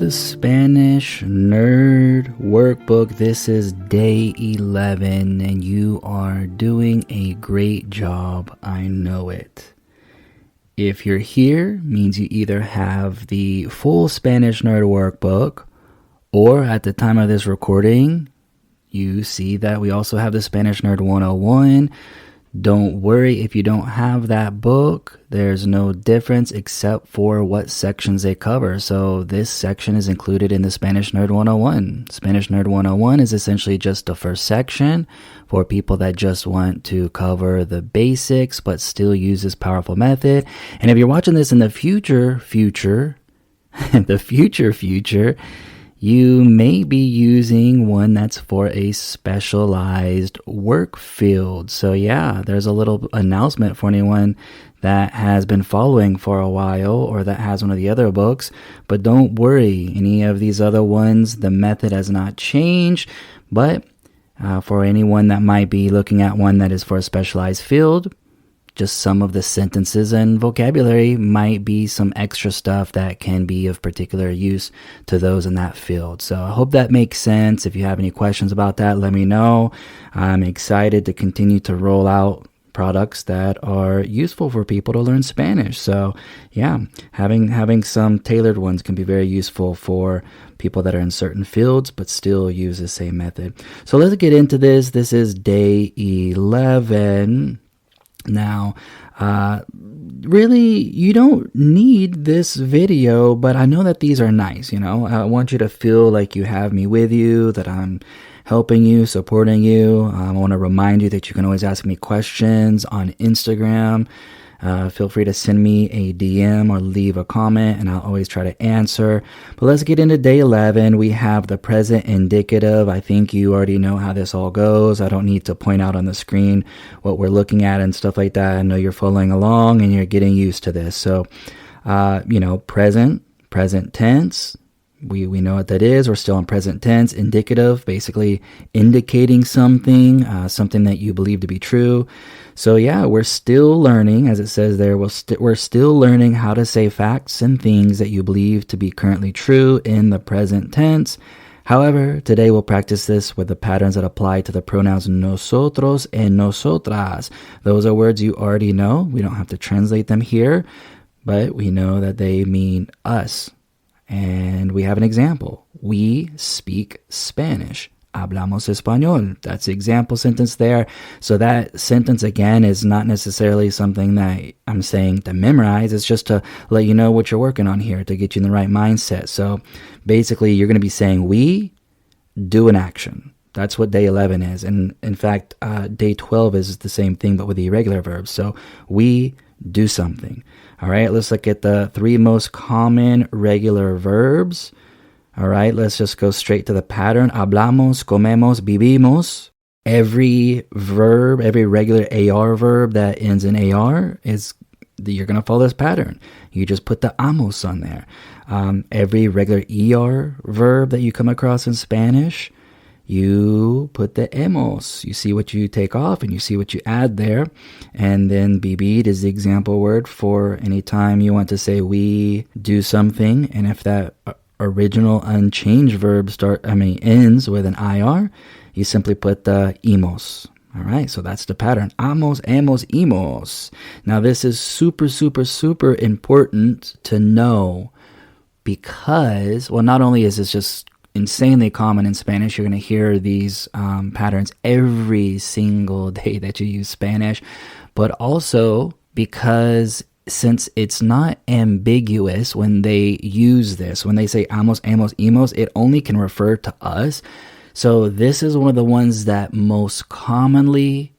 the Spanish Nerd Workbook. This is day 11, and you are doing a great job. I know it. If you're here, means you either have the full Spanish Nerd Workbook, or at the time of this recording, you see that we also have the Spanish Nerd 101. Don't worry if you don't have that book. There's no difference except for what sections they cover. So this section is included in the Spanish Nerd 101. Spanish Nerd 101 is essentially just the first section for people that just want to cover the basics but still use this powerful method. And if you're watching this in the future, you may be using one that's for a specialized work field. So yeah, there's a little announcement for anyone that has been following for a while or that has one of the other books. But don't worry, any of these other ones, the method has not changed. But for anyone that might be looking at one that is for a specialized field, just some of the sentences and vocabulary might be some extra stuff that can be of particular use to those in that field. So I hope that makes sense. If you have any questions about that, let me know. I'm excited to continue to roll out products that are useful for people to learn Spanish. So yeah, having some tailored ones can be very useful for people that are in certain fields but still use the same method. So let's get into this. This is day 11. Now, really, you don't need this video, but I know that these are nice, I want you to feel like you have me with you, that I'm helping you, supporting you. I want to remind you that you can always ask me questions on Instagram. Feel free to send me a DM or leave a comment, and I'll always try to answer. But let's get into day 11. We have the present indicative. I think you already know how this all goes. I don't need to point out on the screen what we're looking at and stuff like that. I know you're following along and you're getting used to this. So, present tense. We know what that is. We're still in present tense. Indicative, basically indicating something, something that you believe to be true. So yeah, we're still learning, as it says there, we're still learning how to say facts and things that you believe to be currently true in the present tense. However, today we'll practice this with the patterns that apply to the pronouns nosotros and nosotras. Those are words you already know. We don't have to translate them here, but we know that they mean us. And we have an example. We speak Spanish. Hablamos español. That's the example sentence there. So that sentence, again, is not necessarily something that I'm saying to memorize. It's just to let you know what you're working on here, to get you in the right mindset. So basically, you're going to be saying we do an action. That's what day 11 is. And in fact, day 12 is the same thing, but with the irregular verbs. So we do something. All right, let's look at the 3 most common regular verbs. All right, let's just go straight to the pattern. Hablamos, comemos, vivimos. Every verb, every regular AR verb that ends in AR you're going to follow this pattern. You just put the amos on there. Every regular ER verb that you come across in Spanish, you put the hemos. You see what you take off and you see what you add there. And then vivir is the example word for any time you want to say we do something. And if that original unchanged verb ends with an IR, you simply put the imos. All right, so that's the pattern. Amos, amos, imos. Now this is super, super, super important to know because, well, not only is this just insanely common in Spanish, you're going to hear these patterns every single day that you use Spanish, but also because since it's not ambiguous when they use this, when they say amos, amos, imos, it only can refer to us. So this is one of the ones that most commonly,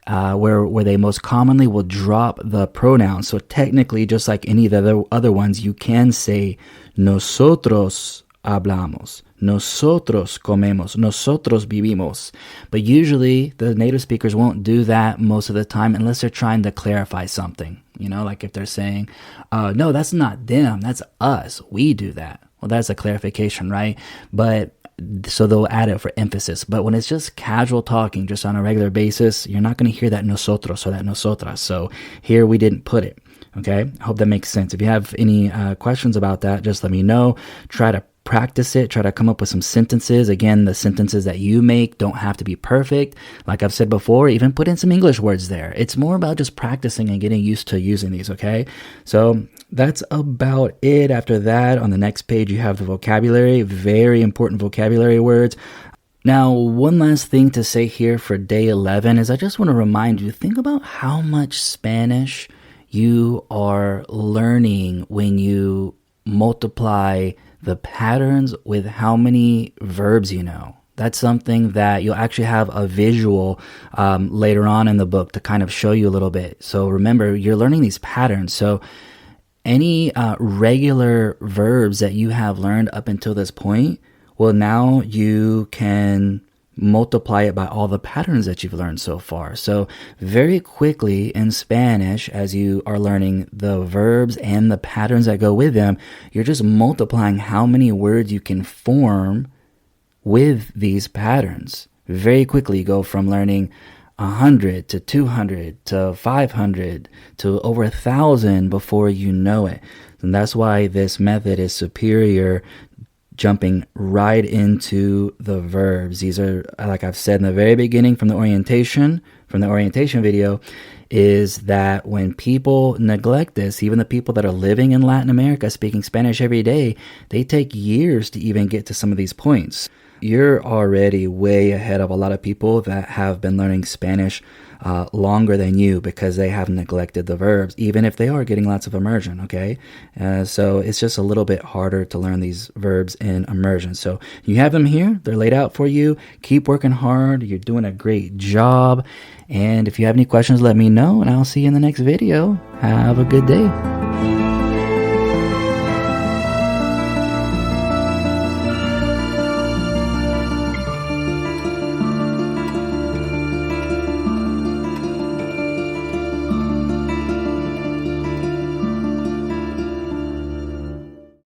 where they most commonly will drop the pronoun. So technically, just like any of the other ones, you can say nosotros hablamos, nosotros comemos, nosotros vivimos. But usually the native speakers won't do that most of the time unless they're trying to clarify something. Like if they're saying, no, that's not them, that's us, we do that. Well, that's a clarification, right? But so they'll add it for emphasis. But when it's just casual talking, just on a regular basis, you're not going to hear that nosotros or that nosotras. So here we didn't put it. Okay, I hope that makes sense. If you have any questions about that, just let me know. Try to practice it. Try to come up with some sentences. Again, the sentences that you make don't have to be perfect. Like I've said before, even put in some English words there. It's more about just practicing and getting used to using these, okay? So that's about it. After that, on the next page, you have the vocabulary, very important vocabulary words. Now, one last thing to say here for day 11 is I just want to remind you, think about how much Spanish you are learning when you multiply the patterns with how many verbs you know. That's something that you'll actually have a visual later on in the book to kind of show you a little bit. So remember, you're learning these patterns. So any regular verbs that you have learned up until this point, well, now you can multiply it by all the patterns that you've learned so far. So very quickly in Spanish, as you are learning the verbs and the patterns that go with them, you're just multiplying how many words you can form with these patterns. Very quickly, you go from learning 100 to 200 to 500 to over 1,000 before you know it. And that's why this method is superior, jumping right into the verbs. These are, like I've said in the very beginning from the orientation video, is that when people neglect this, even the people that are living in Latin America speaking Spanish every day, they take years to even get to some of these points. You're already way ahead of a lot of people that have been learning Spanish longer than you because they have neglected the verbs, even if they are getting lots of immersion, okay? So it's just a little bit harder to learn these verbs in immersion. So you have them here. They're laid out for you. Keep working hard. You're doing a great job. And if you have any questions, let me know, and I'll see you in the next video. Have a good day.